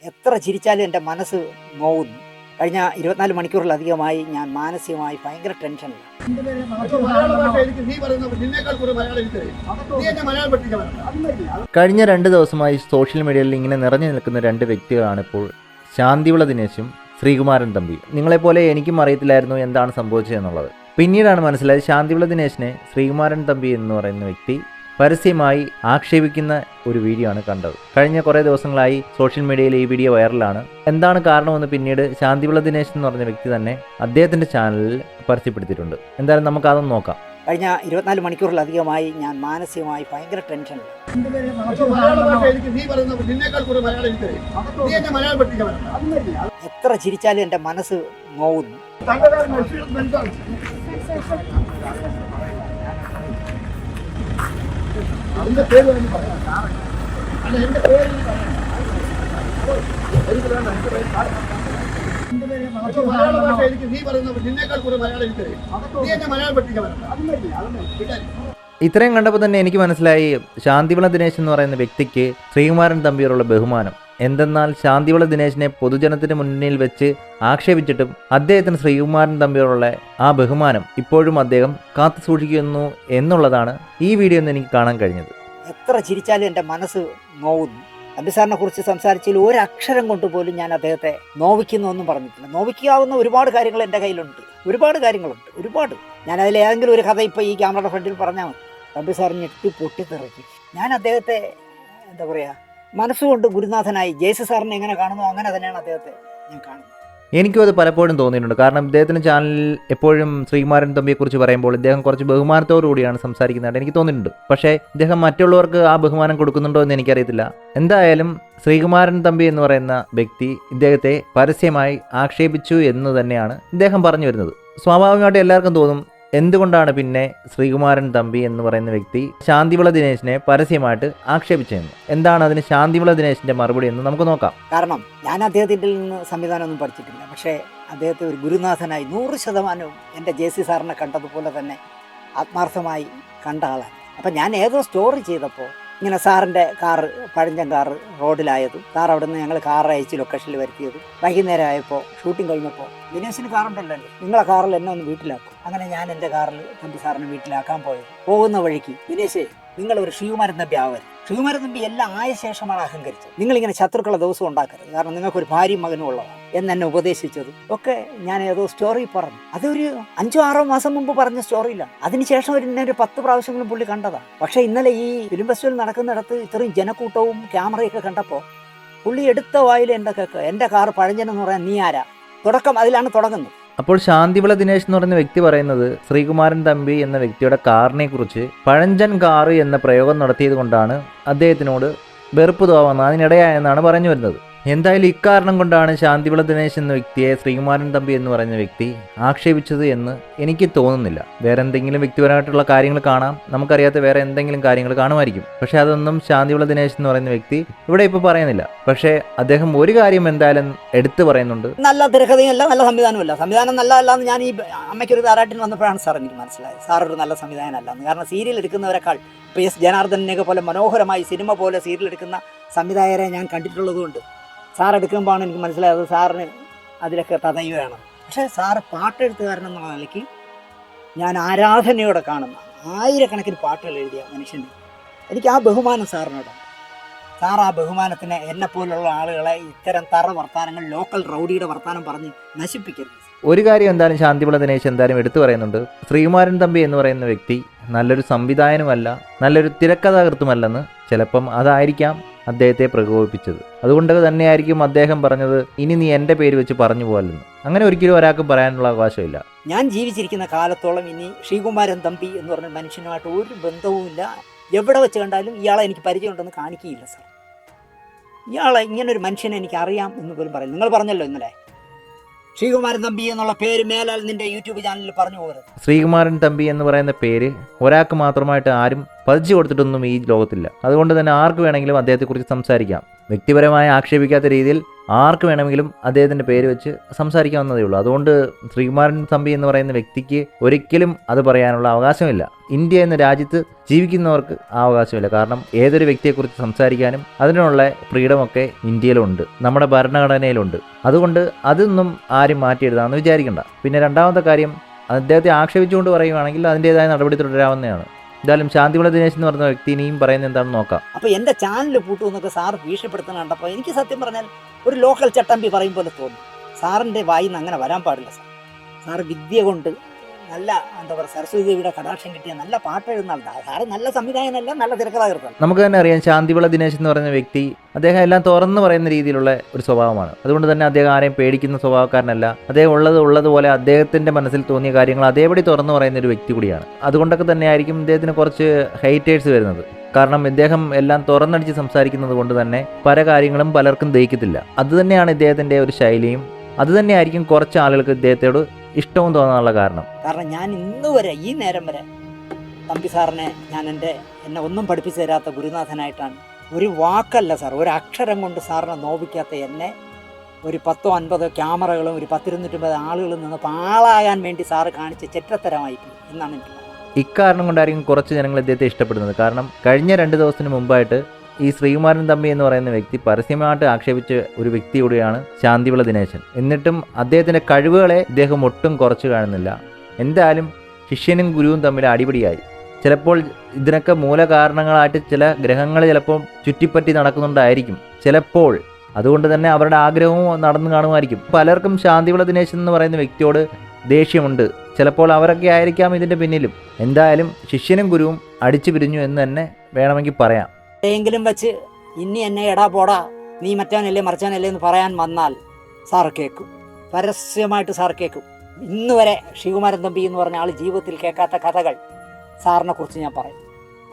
എത്ര ചിരിച്ചാലും എൻ്റെ മനസ്സ് നോവുന്നു. കഴിഞ്ഞ 24 മണിക്കൂറിലധികമായി ഞാൻ മാനസികമായി ഭയങ്കര ടെൻഷനിലാണ്. കഴിഞ്ഞ 2 ദിവസമായി സോഷ്യൽ മീഡിയയിൽ ഇങ്ങനെ നിറഞ്ഞു നിൽക്കുന്ന 2 വ്യക്തികളാണ് ഇപ്പോൾ ശാന്തിവിള ദിനേശും ശ്രീകുമാരൻ തമ്പിയും. നിങ്ങളെപ്പോലെ എനിക്കും അറിയത്തില്ലായിരുന്നു എന്താണ് സംഭവിച്ചതെന്നുള്ളത്. പിന്നീടാണ് മനസ്സിലായത് ശാന്തിവിള ദിനേശിനെ ശ്രീകുമാരൻ തമ്പി എന്ന് പറയുന്ന വ്യക്തി പരസ്യമായി ആക്ഷേപിക്കുന്ന ഒരു വീഡിയോ ആണ് കണ്ടത്. കഴിഞ്ഞ കുറേ ദിവസങ്ങളായി സോഷ്യൽ മീഡിയയിൽ ഈ വീഡിയോ വൈറലാണ്. എന്താണ് കാരണമെന്ന് പിന്നീട് ശാന്തിവിള ദിനേശ് എന്ന് പറഞ്ഞ വ്യക്തി തന്നെ അദ്ദേഹത്തിന്റെ ചാനലിൽ പരസ്യപ്പെടുത്തിയിട്ടുണ്ട്. എന്തായാലും നമുക്ക് അതൊന്ന് നോക്കാം. കഴിഞ്ഞ 24 മണിക്കൂറിലധികമായി ഞാൻ മാനസികമായി ഭയങ്കര ടെൻഷനിലാണ്. എത്ര ചിരിച്ചാലും എൻ്റെ മനസ്സ് നോവുന്നു. ഇത്രയും കണ്ടപ്പോൾ തന്നെ എനിക്ക് മനസ്സിലായി ശാന്തിവിള ദിനേശ് എന്ന് പറയുന്ന വ്യക്തിക്ക് ശ്രീകുമാരൻ തമ്പിയോടുള്ള ബഹുമാനം എന്തെന്നാൽ ശാന്തിവിള ദിനേശിനെ പൊതുജനത്തിന് മുന്നിൽ വെച്ച് ആക്ഷേപിച്ചിട്ടും അദ്ദേഹത്തിന് ശ്രീകുമാരൻ തമ്പിയോടുള്ള ആ ബഹുമാനം ഇപ്പോഴും അദ്ദേഹം കാത്തു സൂക്ഷിക്കുന്നു എന്നുള്ളതാണ് ഈ വീഡിയോ നിന്ന് എനിക്ക് കാണാൻ കഴിഞ്ഞത്. എത്ര ചിരിച്ചാലും എൻ്റെ മനസ്സ് നോവുന്നു. തമ്പി സാറിനെ കുറിച്ച് സംസാരിച്ചതിൽ ഒരക്ഷരം കൊണ്ട് പോലും ഞാൻ അദ്ദേഹത്തെ നോവിക്കുന്നൊന്നും പറഞ്ഞിട്ടില്ല. നോവിക്കാവുന്ന ഒരുപാട് കാര്യങ്ങൾ എൻ്റെ കയ്യിലുണ്ട്, ഒരുപാട്. ഞാൻ അതിൽ ഏതെങ്കിലും ഒരു കഥ ഇപ്പോൾ ഈ ക്യാമറയുടെ ഫ്രണ്ടിൽ പറഞ്ഞാൽ മതി. തമ്പി സാർ ഞെട്ടി പൊട്ടിത്തെറിക്കും. ഞാൻ അദ്ദേഹത്തെ എന്താ പറയുക, മനസ്സുകൊണ്ട് ഗുരുനാഥനായി ജേസി സാറിനെ എങ്ങനെ കാണുന്നു അങ്ങനെ തന്നെയാണ് അദ്ദേഹത്തെ ഞാൻ കാണുന്നത്. എനിക്കും അത് പലപ്പോഴും തോന്നിയിട്ടുണ്ട്. കാരണം ഇദ്ദേഹത്തിൻ്റെ ചാനലിൽ എപ്പോഴും ശ്രീകുമാരൻ തമ്പിയെക്കുറിച്ച് പറയുമ്പോൾ ഇദ്ദേഹം കുറച്ച് ബഹുമാനത്തോടു കൂടിയാണ് സംസാരിക്കുന്നതായിട്ട് എനിക്ക് തോന്നിയിട്ടുണ്ട്. പക്ഷേ ഇദ്ദേഹം മറ്റുള്ളവർക്ക് ആ ബഹുമാനം കൊടുക്കുന്നുണ്ടോ എന്ന് എനിക്കറിയത്തില്ല. എന്തായാലും ശ്രീകുമാരൻ തമ്പി എന്ന് പറയുന്ന വ്യക്തി ഇദ്ദേഹത്തെ പരസ്യമായി ആക്ഷേപിച്ചു എന്ന് തന്നെയാണ് ഇദ്ദേഹം പറഞ്ഞു വരുന്നത്. സ്വാഭാവികമായിട്ട് എല്ലാവർക്കും തോന്നും എന്തുകൊണ്ടാണ് പിന്നെ ശ്രീകുമാരൻ തമ്പി എന്ന് പറയുന്ന വ്യക്തി ശാന്തിവിള ദിനേശിനെ പരസ്യമായിട്ട് ആക്ഷേപിച്ചതെന്ന്. എന്താണ് അതിന് ശാന്തിവിള ദിനേശിന്റെ മറുപടി എന്ന് നമുക്ക് നോക്കാം. കാരണം ഞാൻ അദ്ദേഹത്തിൻ്റെ നിന്ന് സംവിധാനമൊന്നും പഠിച്ചിട്ടില്ല. പക്ഷേ അദ്ദേഹത്തെ ഒരു ഗുരുനാഥനായി 100% എൻ്റെ ജേസി സാറിനെ കണ്ടതുപോലെ തന്നെ ആത്മാർത്ഥമായി കണ്ട ആളാണ്. അപ്പം ഞാൻ ഏതോ സ്റ്റോറി ചെയ്തപ്പോൾ ഇങ്ങനെ സാറിൻ്റെ കാറ്, പഴഞ്ചൻ കാറ് റോഡിലായതും സാർ അവിടെ നിന്ന് ഞങ്ങൾ കാർ അയച്ച് ലൊക്കേഷനിൽ വരുത്തിയതും വൈകുന്നേരം ആയപ്പോൾ ഷൂട്ടിംഗ് കഴിഞ്ഞപ്പോൾ ദിനേശിന് കാറുണ്ടല്ലോ, നിങ്ങളെ കാറിൽ എന്നെ ഒന്ന് വീട്ടിലാക്കും. അങ്ങനെ ഞാൻ എൻ്റെ കാറിൽ തമ്പി സാറിനെ വീട്ടിലാക്കാൻ പോയത്. പോകുന്ന വഴിക്ക് ദിനേശേ, നിങ്ങളൊരു ശ്രീകുമാരൻ തമ്പി ആവരുത്. ശ്രീകുമാരൻ തമ്പി എല്ലാം ആയ ശേഷമാണ് അഹങ്കരിച്ചത്. നിങ്ങളിങ്ങനെ ശത്രുക്കളെ ദിവസം ഉണ്ടാക്കരുത്, കാരണം നിങ്ങൾക്കൊരു ഭാര്യയും മകനും ഉള്ളതാണ് എന്നെ ഉപദേശിച്ചതും ഒക്കെ ഞാൻ ഏതോ സ്റ്റോറി പറഞ്ഞു. അതൊരു 5-6 മാസം മുമ്പ് പറഞ്ഞ സ്റ്റോറിയില്ല. അതിനുശേഷം ഒരു 10 പ്രാവശ്യങ്ങളും പുള്ളി കണ്ടതാണ്. പക്ഷേ ഇന്നലെ ഈ ഫിലിം ഫെസ്റ്റിവൽ നടക്കുന്നിടത്ത് ഇത്രയും ജനക്കൂട്ടവും ക്യാമറയൊക്കെ കണ്ടപ്പോൾ പുള്ളി എടുത്ത വായിൽ എൻ്റെ കാർ പഴഞ്ചനെന്ന് പറയാൻ നീ ആരാ? അതിലാണ് തുടങ്ങുന്നത്. അപ്പോൾ ശാന്തിവിള ദിനേശ് എന്ന് പറയുന്ന വ്യക്തി പറയുന്നത് ശ്രീകുമാരൻ തമ്പി എന്ന വ്യക്തിയുടെ കാറിനെ കുറിച്ച് പഴഞ്ചൻ കാറ് എന്ന പ്രയോഗം നടത്തിയത് കൊണ്ടാണ് അദ്ദേഹത്തിനോട് വെറുപ്പ് തോന്നുന്നത്, അതിനിടയായെന്നാണ് പറഞ്ഞു വരുന്നത്. എന്തായാലും ഇക്കാരണം കൊണ്ടാണ് ശാന്തിവിള ദിനേശ് എന്ന വ്യക്തിയെ ശ്രീകുമാരൻ തമ്പി എന്ന് പറയുന്ന വ്യക്തി ആക്ഷേപിച്ചത് എന്ന് എനിക്ക് തോന്നുന്നില്ല. വേറെ എന്തെങ്കിലും വ്യക്തിപരമായിട്ടുള്ള കാര്യങ്ങൾ കാണാം, നമുക്കറിയാത്ത വേറെ എന്തെങ്കിലും കാര്യങ്ങൾ കാണുമായിരിക്കും. പക്ഷെ അതൊന്നും ശാന്തിവിള ദിനേശ് എന്ന് പറയുന്ന വ്യക്തി ഇവിടെ ഇപ്പോൾ പറയുന്നില്ല. പക്ഷേ അദ്ദേഹം ഒരു കാര്യം എന്തായാലും എടുത്തു പറയുന്നുണ്ട്, നല്ല തിരക്കഥയല്ല, നല്ല സംവിധാനമല്ല. സംവിധാനം നല്ലതല്ലാന്ന് ഞാൻ ഈ അമ്മയ്ക്കൊരു താരാട്ടിന് വന്നപ്പോഴാണ് സാർ എനിക്ക് മനസ്സിലായത്. സാർ ഒരു നല്ല സംവിധാനമല്ലാന്ന്. കാരണം സീരിയൽ എടുക്കുന്നവരെക്കാൾ PS ജനാർദ്ദനെയൊക്കെ പോലെ മനോഹരമായി സിനിമ പോലെ സീരിയൽ എടുക്കുന്ന സംവിധായകരെ ഞാൻ കണ്ടിട്ടുള്ളതുകൊണ്ട് സാർ എടുക്കുമ്പോഴാണ് എനിക്ക് മനസ്സിലായത് സാറിന് അതിലൊക്കെ തതയുകയാണ്. പക്ഷേ സാറ് പാട്ടെഴുത്തുകാരനെന്നുള്ള നിലയ്ക്ക് ഞാൻ ആരാധനയോടെ കാണുന്ന 1000കണക്കിന് പാട്ടുകൾ എഴുതിയ മനുഷ്യന് എനിക്ക് ആ ബഹുമാനം സാറിനോടാണ്. സാർ ആ ബഹുമാനത്തിന് എന്നെപ്പോലുള്ള ആളുകളെ ഇത്തരം തറ വർത്താനങ്ങൾ, ലോക്കൽ റൗഡിയുടെ വർത്താനം പറഞ്ഞ് നശിപ്പിക്കരുത്. ഒരു കാര്യം എന്തായാലും ശാന്തിവിള ദിനേശ് എന്തായാലും എടുത്തു പറയുന്നുണ്ട്, ശ്രീകുമാരൻ തമ്പി എന്ന് പറയുന്ന വ്യക്തി നല്ലൊരു സംവിധായകനുമല്ല, നല്ലൊരു തിരക്കഥാകൃത്തുമല്ലെന്ന്. ചിലപ്പം അതായിരിക്കാം അദ്ദേഹത്തെ പ്രകോപിപ്പിച്ചത്. അതുകൊണ്ട് തന്നെയായിരിക്കും അദ്ദേഹം പറഞ്ഞത് ഇനി നീ എൻ്റെ പേര് വെച്ച് പറഞ്ഞു പോലെന്ന്. അങ്ങനെ ഒരിക്കലും ഒരാൾക്ക് പറയാനുള്ള അവകാശമില്ല. ഞാൻ ജീവിച്ചിരിക്കുന്ന കാലത്തോളം ഇനി ശ്രീകുമാരൻ തമ്പി എന്ന് പറഞ്ഞ മനുഷ്യനുമായിട്ട് ഒരു ബന്ധവുമില്ല. എവിടെ വെച്ച് കണ്ടാലും ഇയാളെ എനിക്ക് പരിചയമുണ്ടെന്ന് കാണിക്കുകയില്ല സാർ. ഇയാളെ ഇങ്ങനൊരു മനുഷ്യനെ എനിക്ക് അറിയാം എന്ന് പോലും പറയും. നിങ്ങൾ പറഞ്ഞല്ലോ ഇന്നലെ ശ്രീകുമാരൻ തമ്പി എന്നുള്ള പേര് മേലാൽ നിന്റെ യൂട്യൂബ് ചാനലിൽ പറഞ്ഞു പോകരുത്. ശ്രീകുമാരൻ തമ്പി എന്ന് പറയുന്ന പേര് ഒരാൾക്ക് മാത്രമായിട്ട് ആരും പതിച്ചു കൊടുത്തിട്ടൊന്നും ഈ ലോകത്തില്ല. അതുകൊണ്ട് തന്നെ ആർക്ക് വേണമെങ്കിലും അദ്ദേഹത്തെക്കുറിച്ച് സംസാരിക്കാം. വ്യക്തിപരമായി ആക്ഷേപിക്കാത്ത രീതിയിൽ ആർക്ക് വേണമെങ്കിലും അദ്ദേഹത്തിൻ്റെ പേര് വെച്ച് സംസാരിക്കാവുന്നതേ ഉള്ളൂ. അതുകൊണ്ട് ശ്രീകുമാരൻ തമ്പി എന്ന് പറയുന്ന വ്യക്തിക്ക് ഒരിക്കലും അത് പറയാനുള്ള അവകാശമില്ല. ഇന്ത്യ എന്ന രാജ്യത്ത് ജീവിക്കുന്നവർക്ക് ആ അവകാശമില്ല. കാരണം ഏതൊരു വ്യക്തിയെക്കുറിച്ച് സംസാരിക്കാനും അതിനുള്ള ഫ്രീഡമൊക്കെ ഇന്ത്യയിലുണ്ട്, നമ്മുടെ ഭരണഘടനയിലുണ്ട്. അതുകൊണ്ട് അതൊന്നും ആരും മാറ്റിയെടുത്താണെന്ന് വിചാരിക്കണ്ട. പിന്നെ രണ്ടാമത്തെ കാര്യം, അദ്ദേഹത്തെ ആക്ഷേപിച്ചുകൊണ്ട് പറയുകയാണെങ്കിൽ അതിൻ്റെതായ നടപടി തുടരാവുന്നതാണ്. എന്തായാലും ശാന്തിവിള ദിനേശ് എന്ന് പറഞ്ഞ വ്യക്തി ഇനിയും പറയുന്നത് എന്താണെന്ന് നോക്കാം. അപ്പോൾ എൻ്റെ ചാനൽ പൂട്ടുമെന്നൊക്കെ സാറ് ഭീഷണിപ്പെടുത്തുന്ന കണ്ടപ്പോൾ എനിക്ക് സത്യം പറഞ്ഞാൽ ഒരു ലോക്കൽ ചട്ടമ്പി പറയും പോലെ തോന്നി. സാറിൻ്റെ വായിൽ നിന്ന് അങ്ങനെ വരാൻ പാടില്ല സാർ. സാറ് വിദ്യ കൊണ്ട് നല്ല എന്താ പറയുക, സരസ്വതി ദേവിയുടെ കടാക്ഷം കിട്ടിയ നല്ല പാട്ട് എഴുതുന്ന ആളാണ് സാറ്. നല്ല സംവിധായകനല്ല, നല്ല തിരക്കഥാകൃത്താണ്. നമുക്ക് തന്നെ അറിയാം, ശാന്തിവിള ദിനേശ് എന്ന് പറയുന്ന വ്യക്തി അദ്ദേഹം എല്ലാം തുറന്നു പറയുന്ന രീതിയിലുള്ള ഒരു സ്വഭാവമാണ്. അതുകൊണ്ട് തന്നെ അദ്ദേഹം ആരെയും പേടിക്കുന്ന സ്വഭാവക്കാരനല്ല. അദ്ദേഹം ഉള്ളതുപോലെ അദ്ദേഹത്തിൻ്റെ മനസ്സിൽ തോന്നിയ കാര്യങ്ങൾ അതേപടി തുറന്നു പറയുന്ന ഒരു വ്യക്തി കൂടിയാണ്. അതുകൊണ്ടൊക്കെ തന്നെയായിരിക്കും ഇദ്ദേഹത്തിന് കുറച്ച് ഹെയ്റ്റേഴ്സ് വരുന്നത്. കാരണം ഇദ്ദേഹം എല്ലാം തുറന്നടിച്ച് സംസാരിക്കുന്നത് കൊണ്ട് തന്നെ പല കാര്യങ്ങളും പലർക്കും ദഹിക്കത്തില്ല. അതുതന്നെയാണ് ഇദ്ദേഹത്തിൻ്റെ ഒരു ശൈലിയും. അതുതന്നെയായിരിക്കും കുറച്ച് ആളുകൾക്ക് ഇദ്ദേഹത്തോട് ഇഷ്ടവും തോന്നാനുള്ള കാരണം. ഞാൻ ഇന്ന് വരെ ഈ നേരം വരെ തമ്പി സാറിനെ ഞാൻ എന്നെ ഒന്നും പഠിപ്പിച്ചു തരാത്ത ഗുരുനാഥനായിട്ടാണ്. ഒരു വാക്കല്ല സാർ, ഒരു അക്ഷരം കൊണ്ട് സാറിനെ നോവിക്കാത്ത എന്നെ ഒരു 10-50 ക്യാമറകളും ഒരു 10-250 ആളുകളിൽ നിന്ന് പാളാകാൻ വേണ്ടി സാറ് കാണിച്ച ചെറ്റത്തരമായി എന്നാണ് എനിക്ക്. ഇക്കാരണം കൊണ്ടായിരിക്കും കുറച്ച് ജനങ്ങൾ ഇദ്ദേഹത്തെ ഇഷ്ടപ്പെടുന്നത്. കാരണം കഴിഞ്ഞ 2 ദിവസത്തിന് മുമ്പായിട്ട് ഈ ശ്രീകുമാരൻ തമ്പി എന്ന് പറയുന്ന വ്യക്തി പരസ്യമായിട്ട് ആക്ഷേപിച്ച ഒരു വ്യക്തി കൂടിയാണ് ശാന്തിവിള ദിനേശൻ. എന്നിട്ടും അദ്ദേഹത്തിൻ്റെ കഴിവുകളെ ഇദ്ദേഹം ഒട്ടും കുറച്ച് കാണുന്നില്ല. എന്തായാലും ശിഷ്യനും ഗുരുവും തമ്മിൽ അടിപിടിയായി. ചിലപ്പോൾ ഇതിനൊക്കെ മൂലകാരണങ്ങളായിട്ട് ചില ഗ്രഹങ്ങൾ ചിലപ്പോൾ ചുറ്റിപ്പറ്റി നടക്കുന്നുണ്ടായിരിക്കും ചിലപ്പോൾ. അതുകൊണ്ട് തന്നെ അവരുടെ ആഗ്രഹവും നടന്നു കാണുമായിരിക്കും. പലർക്കും ശാന്തിവിള ദിനേശൻ എന്ന് പറയുന്ന വ്യക്തിയോട് ദേഷ്യമുണ്ട്. ചിലപ്പോൾ അവരൊക്കെ ആയിരിക്കാം ഇതിൻ്റെ പിന്നിലും. എന്തായാലും ശിഷ്യനും ഗുരുവും അടിച്ചു പിരിഞ്ഞു എന്ന് തന്നെ വേണമെങ്കിൽ പറയാം. എങ്കിലും വെച്ച് ഇനി എന്നെ എടാ പോടാ, നീ മറ്റവനല്ലേ മറിച്ചവനല്ലേ എന്ന് പറയാൻ വന്നാൽ സാർ കേൾക്കും, പരസ്യമായിട്ട് സാർ കേൾക്കും. ഇന്ന് വരെ ശ്രീകുമാരൻ തമ്പി എന്ന് പറഞ്ഞ ആൾ ജീവിതത്തിൽ കേൾക്കാത്ത കഥകൾ സാറിനെ കുറിച്ച് ഞാൻ പറയും.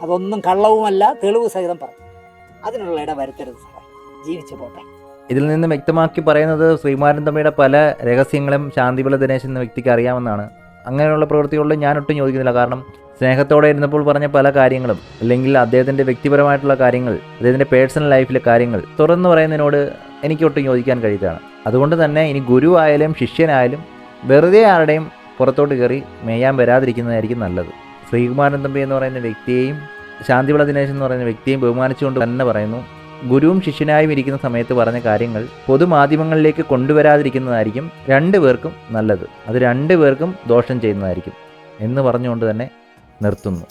അതൊന്നും കള്ളവുമല്ല, തെളിവ് സഹിതം പറയും. അതിനുള്ള ഇട വരുത്തരുത് സാറേ, ജീവിച്ചു പോട്ടെ. ഇതിൽ നിന്ന് വ്യക്തമാക്കി പറയുന്നത് ശ്രീകുമാരൻ തമ്പിയുടെ പല രഹസ്യങ്ങളും ശാന്തിവിള ദിനേശ് എന്ന വ്യക്തിക്ക് അറിയാമെന്നാണ്. അങ്ങനെയുള്ള പ്രവൃത്തികളിൽ ഞാൻ ഒട്ടും യോജിക്കുന്നില്ല. കാരണം സ്നേഹത്തോടെ ഇരുന്നപ്പോൾ പറഞ്ഞ പല കാര്യങ്ങളും, അല്ലെങ്കിൽ അദ്ദേഹത്തിൻ്റെ വ്യക്തിപരമായിട്ടുള്ള കാര്യങ്ങൾ, അദ്ദേഹത്തിൻ്റെ പേഴ്സണൽ ലൈഫിലെ കാര്യങ്ങൾ തുറന്നു പറയുന്നതിനോട് എനിക്ക് ഒട്ടും യോജിക്കാൻ കഴിയുന്നതാണ്. അതുകൊണ്ട് തന്നെ ഇനി ഗുരു ആയാലും ശിഷ്യനായാലും വെറുതെ ആരുടെയും പുറത്തോട്ട് കയറി മേയാൻ വരാതിരിക്കുന്നതായിരിക്കും നല്ലത്. ശ്രീകുമാരൻ തമ്പി എന്ന് പറയുന്ന വ്യക്തിയെയും ശാന്തിവിള ദിനേശ് എന്ന് പറയുന്ന വ്യക്തിയെയും ബഹുമാനിച്ചുകൊണ്ട് തന്നെ പറയുന്നു, ഗുരുവും ശിഷ്യനായും ഇരിക്കുന്ന സമയത്ത് പറഞ്ഞ കാര്യങ്ങൾ പൊതുമാധ്യമങ്ങളിലേക്ക് കൊണ്ടുവരാതിരിക്കുന്നതായിരിക്കും 2 പേർക്കും നല്ലത്. അത് 2 പേർക്കും ദോഷം ചെയ്യുന്നതായിരിക്കും എന്ന് പറഞ്ഞുകൊണ്ട് തന്നെ നിർത്തുന്നു.